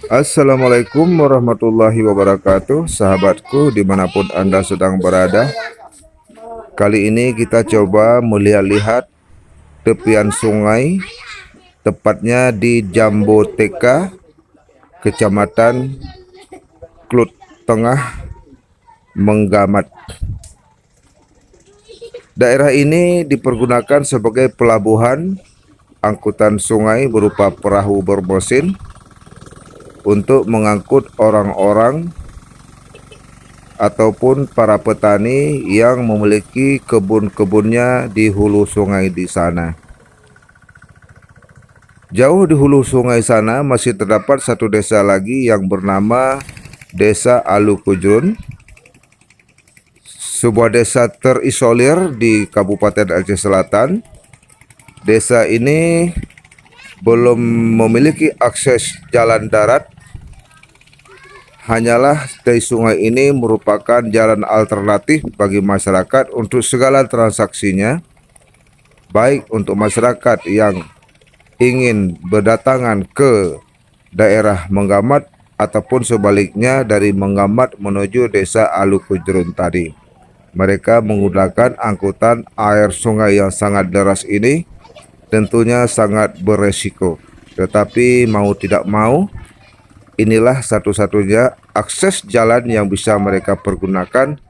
Assalamualaikum warahmatullahi wabarakatuh, sahabatku dimanapun Anda sedang berada. Kali ini kita coba melihat-lihat tepian sungai, tepatnya di Jamboteka, Kecamatan Klut Tengah, Menggamat. Daerah ini dipergunakan sebagai pelabuhan angkutan sungai berupa perahu bermesin untuk mengangkut orang-orang ataupun para petani yang memiliki kebun-kebunnya di hulu sungai di sana. Jauh di hulu sungai sana masih terdapat satu desa lagi yang bernama Desa Alukujrun, sebuah desa terisolir di Kabupaten Aceh Selatan. Desa ini belum memiliki akses jalan darat, hanyalah dari sungai ini merupakan jalan alternatif bagi masyarakat untuk segala transaksinya, baik untuk masyarakat yang ingin berdatangan ke daerah Menggamat ataupun sebaliknya dari Menggamat menuju desa Alukujrun tadi. Mereka menggunakan angkutan air sungai yang sangat deras ini, tentunya sangat beresiko. Tetapi mau tidak mau, inilah satu-satunya akses jalan yang bisa mereka pergunakan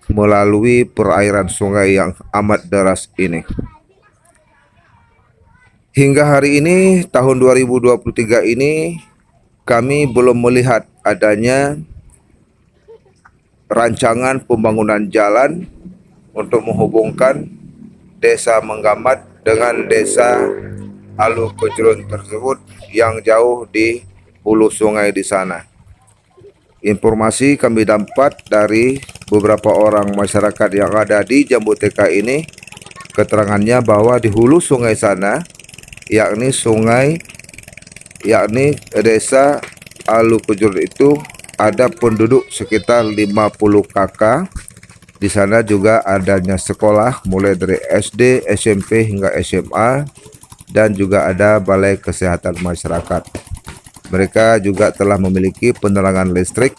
melalui perairan sungai yang amat deras ini. Hingga hari ini, tahun 2023 ini, kami belum melihat adanya rancangan pembangunan jalan untuk menghubungkan desa Menggamat dengan desa Alukujrun tersebut yang jauh di hulu sungai di sana. Informasi kami dapat dari beberapa orang masyarakat yang ada di Jamboteka ini, keterangannya bahwa di hulu sungai sana, yakni desa Alukujrun itu ada penduduk sekitar 50 kakak. Di sana juga adanya sekolah mulai dari SD, SMP hingga SMA, dan juga ada balai kesehatan masyarakat. Mereka juga telah memiliki penerangan listrik.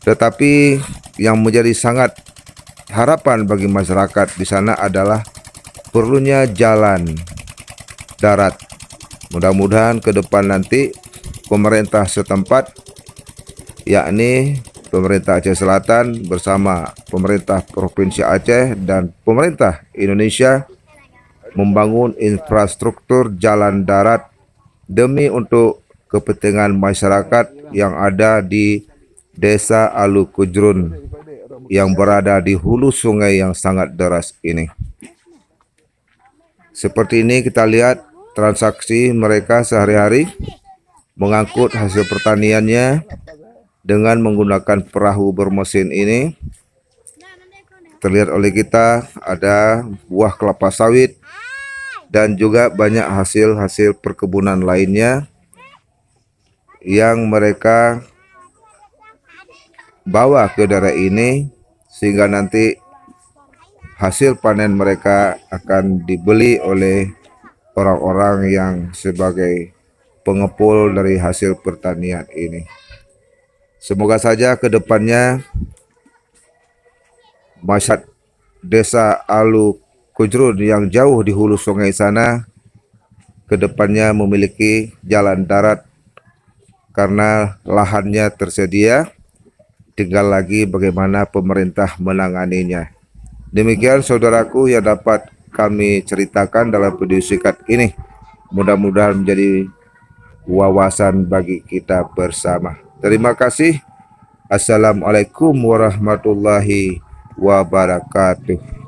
Tetapi yang menjadi sangat harapan bagi masyarakat di sana adalah perlunya jalan darat. Mudah-mudahan ke depan nanti pemerintah setempat, yakni pemerintah Aceh Selatan bersama pemerintah Provinsi Aceh dan pemerintah Indonesia membangun infrastruktur jalan darat demi untuk kepentingan masyarakat yang ada di desa Alukujrun yang berada di hulu sungai yang sangat deras ini. Seperti ini kita lihat transaksi mereka sehari-hari mengangkut hasil pertaniannya dengan menggunakan perahu bermesin ini. Terlihat oleh kita ada buah kelapa sawit dan juga banyak hasil-hasil perkebunan lainnya yang mereka bawa ke daerah ini, sehingga nanti hasil panen mereka akan dibeli oleh orang-orang yang sebagai pengepul dari hasil pertanian ini. Semoga saja ke depannya masyarakat desa Alukujrun yang jauh di hulu sungai sana ke depannya memiliki jalan darat karena lahannya tersedia, tinggal lagi bagaimana pemerintah menanganinya. Demikian saudaraku yang dapat kami ceritakan dalam video singkat ini. Mudah-mudahan menjadi wawasan bagi kita bersama. Terima kasih. Assalamualaikum warahmatullahi wabarakatuh.